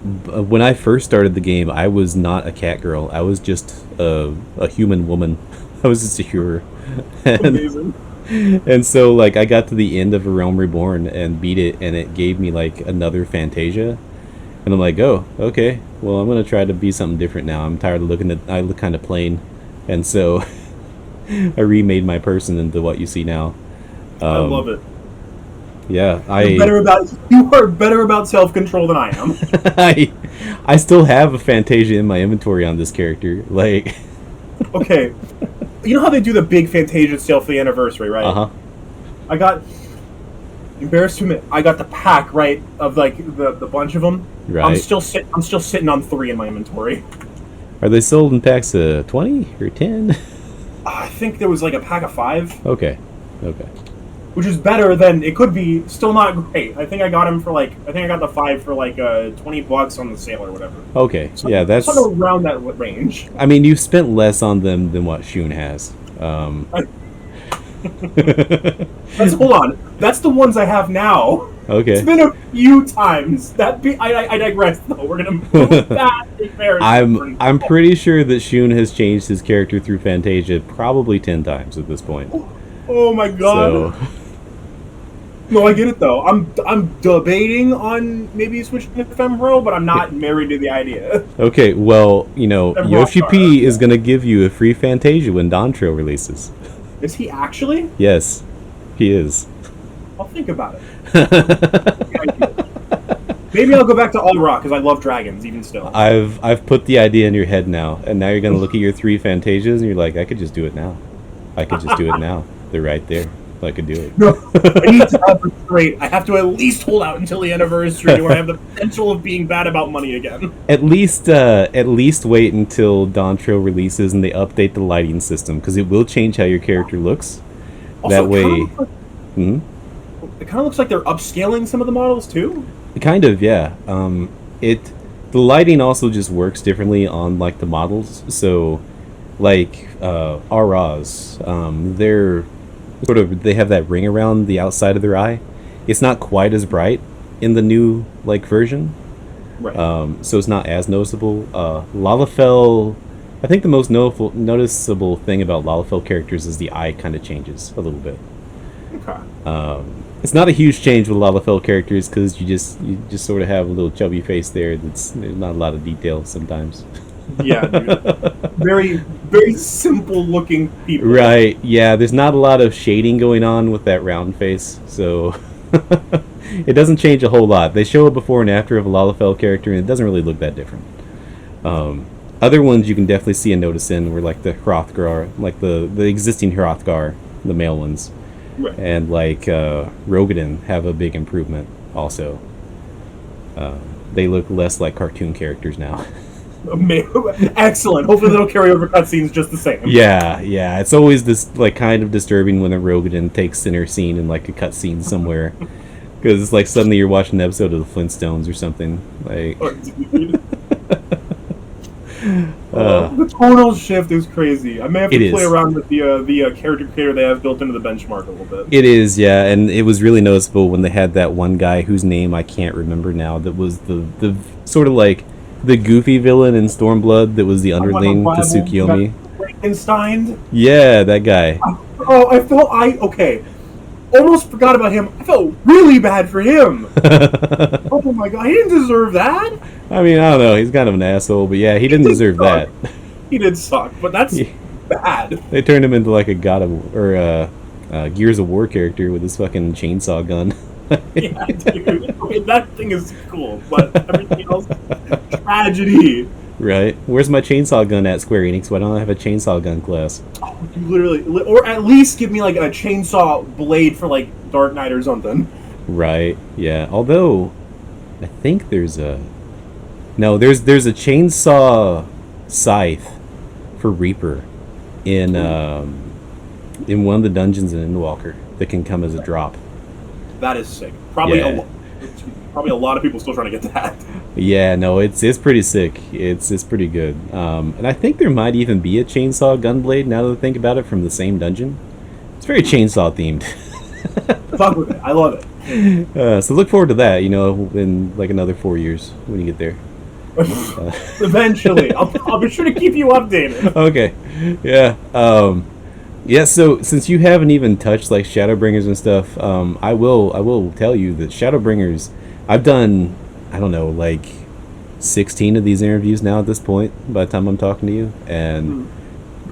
When I first started the game, I was not a cat girl. I was just a human woman. I was just a hero. Amazing. And so, like, I got to the end of A Realm Reborn and beat it, and it gave me, like, another Fantasia. And I'm like, oh, okay, well, I'm going to try to be something different now. I'm tired of I look kind of plain. And so, I remade my person into what you see now. I love it. Yeah, You are better about self-control than I am. I still have a Fantasia in my inventory on this character. Like, okay, you know how they do the big Fantasia sale for the anniversary, right? uh-huh. I got, embarrassed to admit, I got the pack, right, of like the bunch of them. Right. I'm still sitting on 3 in my inventory. Are they sold in packs of 20 or 10? I think there was like a pack of 5. Okay. Which is better than it could be. Still not great. I think I got the 5 for like $20 on the sale or whatever. Okay. Yeah, that's something around that range. I mean, you've spent less on them than what Shun has. Hold on. That's the ones I have now. Okay. It's been a few times. I digress though. We're gonna move that embarrassing. I'm pretty sure that Shun has changed his character through Fantasia probably 10 times at this point. Oh my god. So no, I get it though. I'm debating on maybe switching to Ephemeral, but I'm not married to the idea. okay, well, you know, Ephemeral Yoshi Star. P is gonna give you a free Fantasia when Dontrell releases. Is he actually? Yes, he is. I'll think about it. Maybe I'll go back to All Rock because I love dragons even still. I've put the idea in your head now, and now you're gonna look at your 3 Fantasias and you're like, I could just do it now. They're right there. I could do it. No, I need to have it straight. I have to at least hold out until the anniversary where I have the potential of being bad about money again. At least wait until Dontrell releases and they update the lighting system because it will change how your character looks. Also, That way, it kind of looks like they're upscaling some of the models too. kind of, yeah. The lighting also just works differently on like the models. So, like Aras, they have that ring around the outside of their eye. It's not quite as bright in the new like version, Right. so it's not as noticeable. Lalafell, I think the most noticeable thing about Lalafell characters is the eye kind of changes a little bit. Okay. It's not a huge change with Lalafell characters because you just sort of have a little chubby face there. There's not a lot of detail sometimes. Yeah, dude. Very, very simple looking people. Right, yeah, there's not a lot of shading going on with that round face, so it doesn't change a whole lot. They show a before and after of a Lalafell character, and it doesn't really look that different. Other ones you can definitely see a notice in were like the Hrothgar, like the existing Hrothgar, the male ones. Right. And like Rogadin have a big improvement also. They look less like cartoon characters now. Excellent. Hopefully they don't carry over cutscenes just the same. Yeah. It's always this like kind of disturbing when a Rogadin takes center scene in like a cutscene somewhere, because it's like suddenly you're watching an episode of the Flintstones or something. Like, the tonal shift is crazy. I may have to play is. around with the character creator they have built into the benchmark a little bit. it is, yeah, and it was really noticeable when they had that one guy whose name I can't remember now. That was the sort of like the goofy villain in Stormblood that was the underling to Tsukiyomi. Frankenstein. Yeah, that guy. Okay. Almost forgot about him. I felt really bad for him. Oh my god, he didn't deserve that. I mean, I don't know. He's kind of an asshole, but yeah, he didn't deserve that. He did suck, but that's Yeah. bad. They turned him into like a God of or Gears of War character with his fucking chainsaw gun. Yeah, dude. I mean, that thing is cool, but everything else, tragedy. Right? Where's my chainsaw gun at, Square Enix? Why don't I have a chainsaw gun class? You literally, or at least give me like a chainsaw blade for like Dark Knight or something. Right. Yeah. Although I think there's a there's a chainsaw scythe for Reaper in one of the dungeons in Endwalker that can come as a drop. That is sick. Probably Yeah. probably a lot of people still trying to get that. Yeah, no, it's pretty sick. It's pretty good. And I think there might even be a chainsaw gunblade now that I think about it from the same dungeon. It's very chainsaw themed. Fuck with it. I love it. So look forward to that. In like another 4 years when you get there. Eventually, I'll be sure to keep you updated. Okay. Yeah. Yeah. So since you haven't even touched like Shadowbringers and stuff, I will tell you that Shadowbringers, I've done, I don't know, like 16 of these interviews now at this point. By the time I'm talking to you, and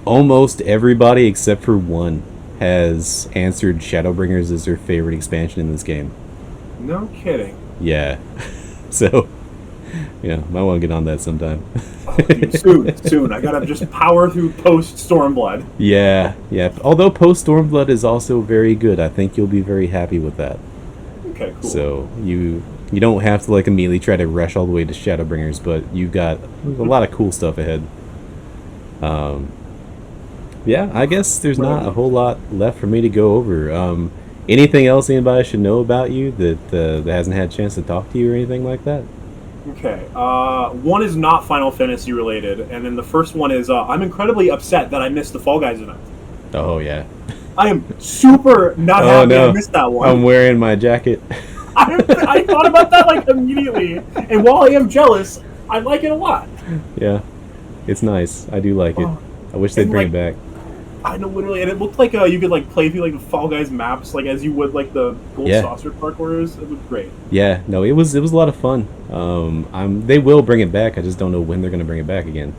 almost everybody except for one has answered Shadowbringers as their favorite expansion in this game. No kidding. Yeah. So, might want to get on that sometime. Oh, dude, soon. I gotta just power through post Stormblood. Yeah. Although Post Stormblood is also very good, I think you'll be very happy with that. Okay, cool. So you don't have to like immediately try to rush all the way to Shadowbringers, but you've got a lot of cool stuff ahead. Yeah, I guess there's not a whole lot left for me to go over. Anything else anybody should know about you that hasn't had a chance to talk to you or anything like that? Okay. One is not Final Fantasy related, and then the first one is I'm incredibly upset that I missed the Fall Guys event. Oh yeah. I am super not happy I missed that one. I'm wearing my jacket. I thought about that like immediately, and while I am jealous, I like it a lot. Yeah, it's nice. I do like it. I wish they'd bring it back. I know, literally, and it looked like you could like play through like the Fall Guys maps like as you would like the Gold Saucer parkours. It looked great. Yeah, no, it was a lot of fun. They will bring it back. I just don't know when they're going to bring it back again.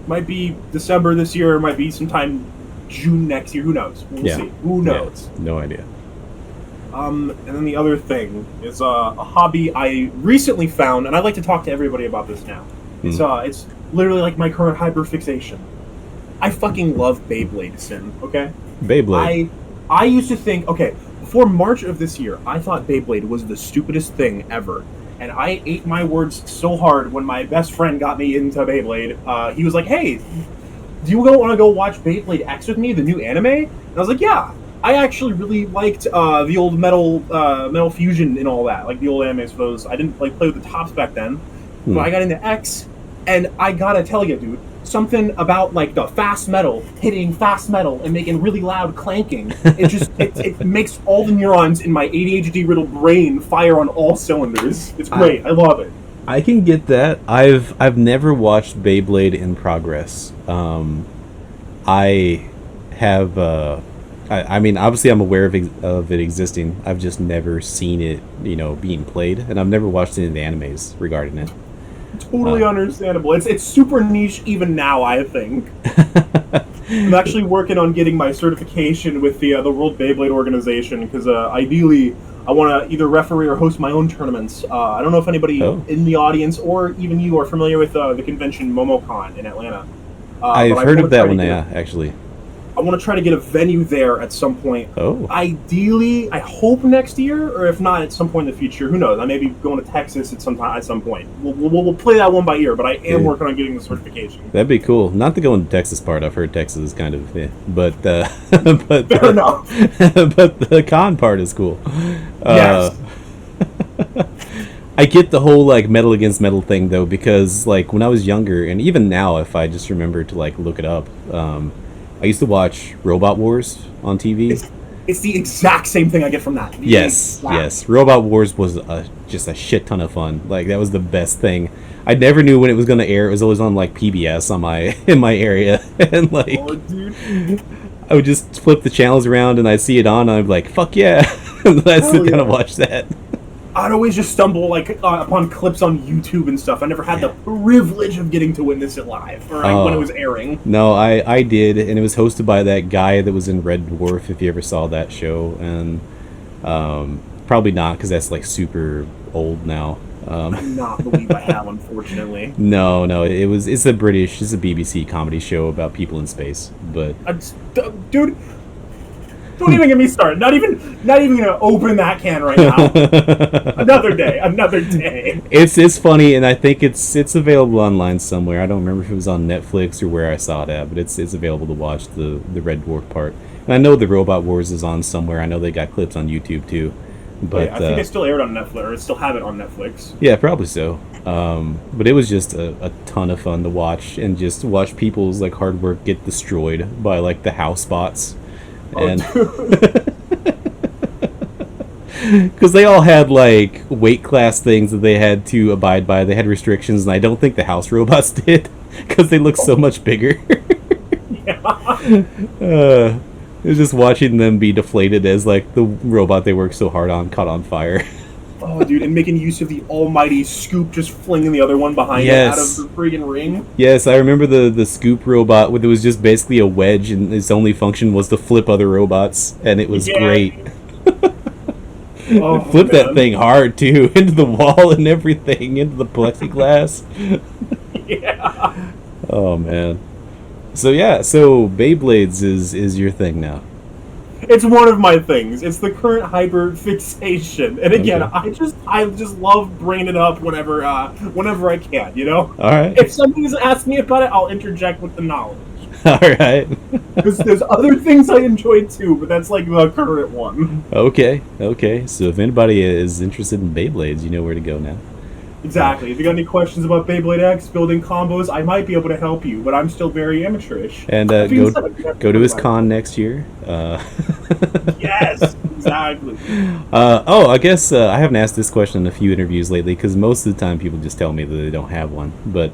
Might be December this year. Might be sometime June next year. Who knows? We'll see. Who knows? Yeah, no idea. And then the other thing is a hobby I recently found, and I'd like to talk to everybody about this now. It's literally like my current hyperfixation. I fucking love Beyblade, Sin, okay? Beyblade. I used to think, okay, before March of this year, I thought Beyblade was the stupidest thing ever. And I ate my words so hard when my best friend got me into Beyblade. He was like, hey, do you want to go watch Beyblade X with me, the new anime? And I was like, yeah. I actually really liked the old Metal Fusion and all that, like the old animes for those. I didn't like play with the tops back then, but I got into X, and I gotta tell you, dude, something about like the fast metal hitting fast metal and making really loud clanking. It makes all the neurons in my ADHD riddled brain fire on all cylinders. It's great. I love it. I can get that. I've never watched Beyblade in progress. I have. I mean, obviously, I'm aware of it existing. I've just never seen it, being played, and I've never watched any of the animes regarding it. Totally understandable. It's super niche even now, I think. I'm actually working on getting my certification with the World Beyblade organization because ideally I want to either referee or host my own tournaments. I don't know if anybody in the audience or even you are familiar with the convention MomoCon in Atlanta. I've heard of that one, actually. I want to try to get a venue there at some point. Oh. Ideally, I hope next year, or if not, at some point in the future. Who knows? I may be going to Texas at some point. We'll play that one by ear, but I am working on getting the certification. That'd be cool. Not the going to Texas part. I've heard Texas is kind of, but fair enough. But the con part is cool. Yes. I get the whole like metal against metal thing though, because like when I was younger, and even now, if I just remember to like look it up. I used to watch Robot Wars on TV. It's the exact same thing I get from that. Yes. Robot Wars was just a shit ton of fun. Like that was the best thing. I never knew when it was going to air. It was always on like PBS in my area, and like I would just flip the channels around and I'd see it on. And I'd be like, "Fuck yeah!" And I'd sit down and watch that. I'd always just stumble like upon clips on YouTube and stuff. I never had the privilege of getting to witness it live or when it was airing. No, I did, and it was hosted by that guy that was in Red Dwarf. If you ever saw that show, and probably not because that's like super old now. I do not believe I have, unfortunately. No, it's a BBC comedy show about people in space. But dude, don't even get me started. Not even gonna open that can right now. Another day. It's funny, and I think it's available online somewhere. I don't remember if it was on Netflix or where I saw it at, but it's available to watch the Red Dwarf part. And I know the Robot Wars is on somewhere. I know they got clips on YouTube too. But I think it still aired on Netflix, or still have it on Netflix. Yeah, probably so. But it was just a ton of fun to watch, and just watch people's like hard work get destroyed by like the house bots. And because they all had like weight class things that they had to abide by. They had restrictions, and I don't think the house robots did because they look so much bigger. Yeah. It was just watching them be deflated as like the robot they worked so hard on caught on fire. Oh, dude, and making use of the almighty scoop, just flinging the other one behind it out of the friggin' ring. Yes, I remember the scoop robot, where it was just basically a wedge, and its only function was to flip other robots, and it was great. Flip that thing hard, too, into the wall and everything, into the plexiglass. Yeah. Oh, man. So, Beyblades is your thing now. It's one of my things. It's the current hyper fixation, and again, okay. I just love bringing it up whenever I can. You know. All right. If somebody's asked me about it, I'll interject with the knowledge. All right. Because there's other things I enjoy too, but that's like the current one. Okay. So if anybody is interested in Beyblades, you know where to go now. Exactly. If you got any questions about Beyblade X, building combos, I might be able to help you, but I'm still very amateurish. And go to his con next year. Yes, exactly. I guess I haven't asked this question in a few interviews lately, because most of the time people just tell me that they don't have one. But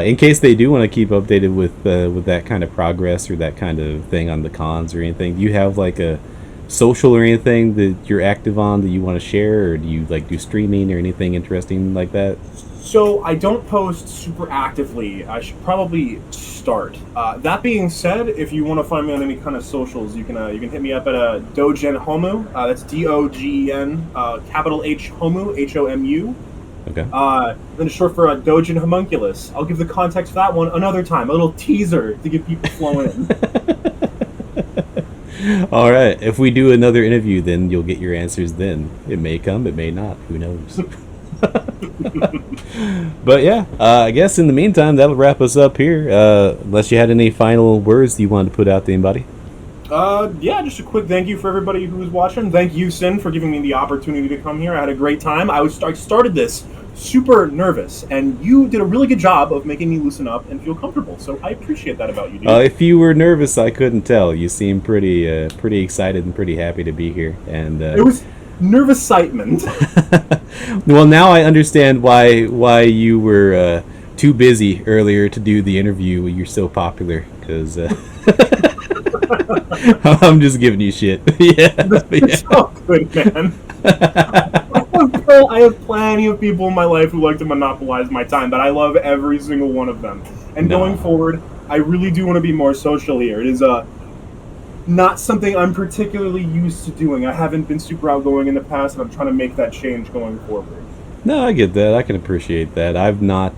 in case they do want to keep updated with that kind of progress or that kind of thing on the cons or anything, do you have like a social or anything that you're active on that you want to share, or do you like do streaming or anything interesting like that? So I don't post super actively. I should probably start. That being said, if you want to find me on any kind of socials, you can hit me up at Dogen Homu. That's DOGEN, capital H Homu, HOMU. Okay. Then it's short for Dogen Homunculus. I'll give the context for that one another time. A little teaser to get people flowing in. All right. If we do another interview, then you'll get your answers then. It may come, it may not. Who knows? But yeah, I guess in the meantime, that'll wrap us up here. Unless you had any final words that you wanted to put out to anybody? Yeah, just a quick thank you for everybody who was watching. Thank you, Sin, for giving me the opportunity to come here. I had a great time. I started this super nervous, and you did a really good job of making me loosen up and feel comfortable. So I appreciate that about you, dude. If you were nervous, I couldn't tell. You seemed pretty excited and pretty happy to be here. And it was nervous excitement. Well, now I understand why you were too busy earlier to do the interview. You're so popular because. I'm just giving you shit. Yeah. It's all good, man. I have plenty of people in my life who like to monopolize my time, but I love every single one of them. And going forward, I really do want to be more social here. It is not something I'm particularly used to doing. I haven't been super outgoing in the past, and I'm trying to make that change going forward. No, I get that. I can appreciate that. I've not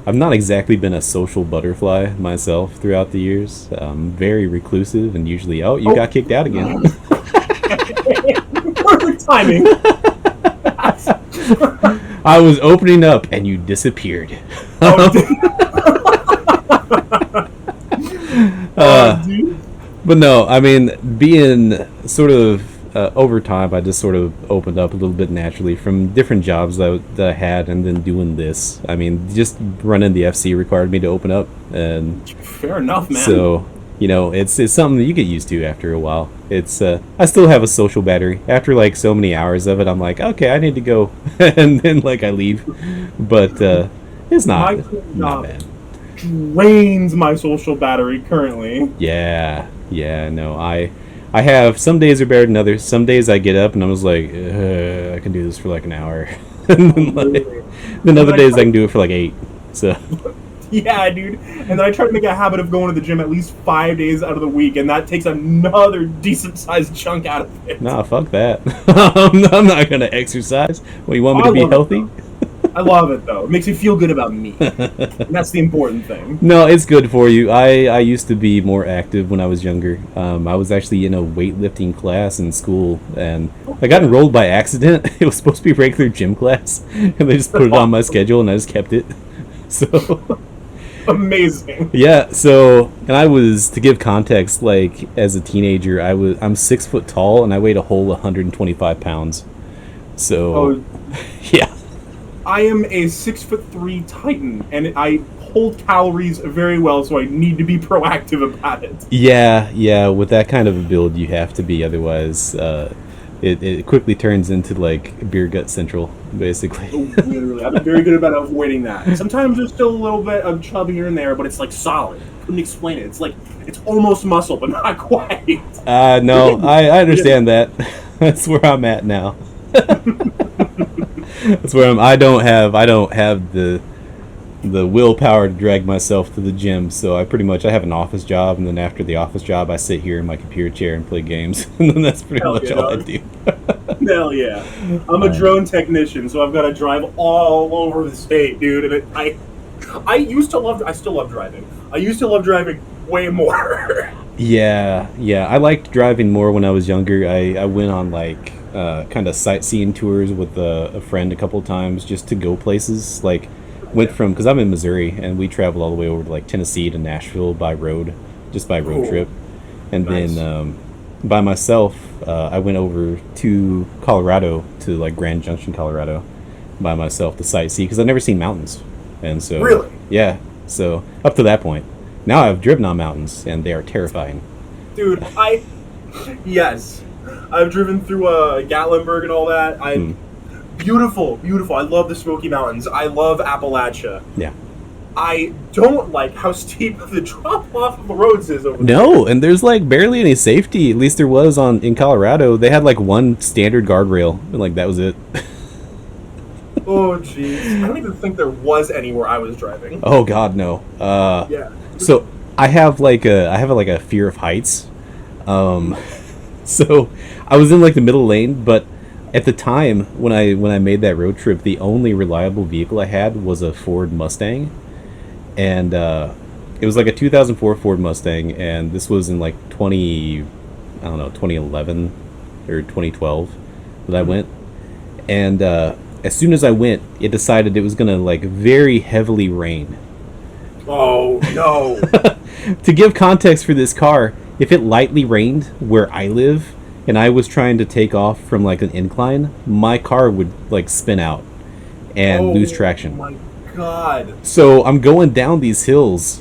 exactly been a social butterfly myself throughout the years. I'm very reclusive, and usually, you got kicked out again. Perfect timing. I was opening up, and you disappeared. But no, I mean, being sort of over time, I just sort of opened up a little bit naturally from different jobs that I had, and then doing this. I mean, just running the FC required me to open up, and fair enough, man. So, it's something that you get used to after a while. It's I still have a social battery. After like so many hours of it, I'm like, okay, I need to go, and then like I leave. But it's not bad. Drains my social battery currently. Yeah, no, I have, some days are better than others. Some days I get up and I was like, I can do this for like an hour. And then, Really. then And other then days I can do it for like 8. So yeah, dude. And then I try to make a habit of going to the gym at least 5 days out of the week, and that takes another decent sized chunk out of it. nah, fuck that. I'm not gonna exercise. Well, you want me I to be love it, healthy? though. I love it though. It makes me feel good about me. And that's the important thing. No, it's good for you. I used to be more active when I was younger. I was actually in a weightlifting class in school, and I got enrolled by accident. It was supposed to be regular gym class, and they just put it on my schedule, and I just kept it. So Amazing. yeah. So, and I was, to give context, like as a teenager, I'm 6 foot tall, and I weighed a whole 125 pounds. So Oh, yeah. I am a 6'3" Titan, and I hold calories very well, so I need to be proactive about it. Yeah, with that kind of a build, you have to be. Otherwise, it quickly turns into like beer gut central, basically. Literally, I've been very good about avoiding that. Sometimes there's still a little bit of chub here and there, but it's like solid. Couldn't explain it. It's like it's almost muscle, but not quite. No, I understand that. That's where I'm at now. That's where I don't have the willpower to drag myself to the gym. So I have an office job, and then after the office job, I sit here in my computer chair and play games, and then that's pretty Hell much yeah, all I dog. do. Hell yeah. I'm a drone technician, so I've got to drive all over the state, dude. And I used to love. I still love driving. I used to love driving way more. Yeah. I liked driving more when I was younger. I went on like kind of sightseeing tours with a friend a couple of times just to go places. Like went from, because I'm in Missouri, and we traveled all the way over to like Tennessee to Nashville by road, just by road Cool. trip. And Nice. then by myself, I went over to Colorado, to like Grand Junction, Colorado, by myself to sightsee, because I've never seen mountains. And so Really? yeah, so up to that point. Now I've driven on mountains, and they are terrifying. Dude, yes, I've driven through Gatlinburg and all that. Beautiful, beautiful. I love the Smoky Mountains. I love Appalachia. Yeah. I don't like how steep the drop off of the roads is over there. No, and there's like barely any safety. At least there was in Colorado. They had like one standard guardrail, and like that was it. Oh jeez, I don't even think there was anywhere I was driving. Oh God, no. Yeah. So I have like a fear of heights. So I was in like the middle lane, but at the time when I made that road trip, the only reliable vehicle I had was a Ford Mustang, and it was like a 2004 Ford Mustang, and this was in like 2011 or 2012 that I went, and as soon as I went, it decided it was gonna like very heavily rain. Oh no. To give context for this car, if it lightly rained where I live and I was trying to take off from like an incline, my car would like spin out and lose traction. Oh my god. So I'm going down these hills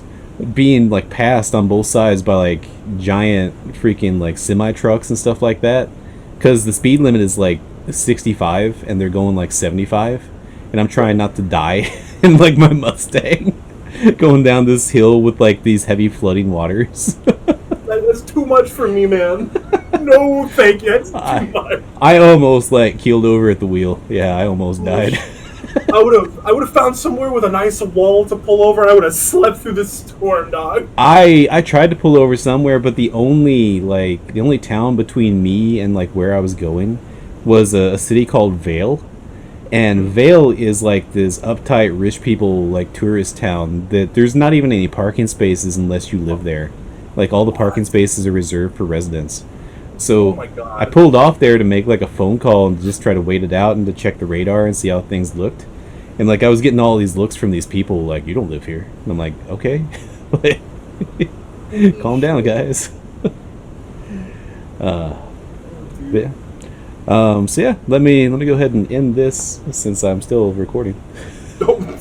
being like passed on both sides by like giant freaking like semi trucks and stuff like that, because the speed limit is like 65 and they're going like 75, and I'm trying not to die in like my Mustang going down this hill with like these heavy flooding waters. That's too much for me, man. No, thank you. It's too much. I almost like keeled over at the wheel. Yeah, I almost died. I would have found somewhere with a nice wall to pull over, and I would have slept through the storm, dog. I tried to pull over somewhere, but the only town between me and like where I was going was a city called Vail. And Vail is like this uptight rich people like tourist town that there's not even any parking spaces unless you live there. Like all the parking spaces are reserved for residents. So Oh my God. I pulled off there to make like a phone call and just try to wait it out and to check the radar and see how things looked. And like I was getting all these looks from these people like, you don't live here. And I'm like, okay. Calm down, guys. Yeah. So yeah, let me go ahead and end this since I'm still recording. Don't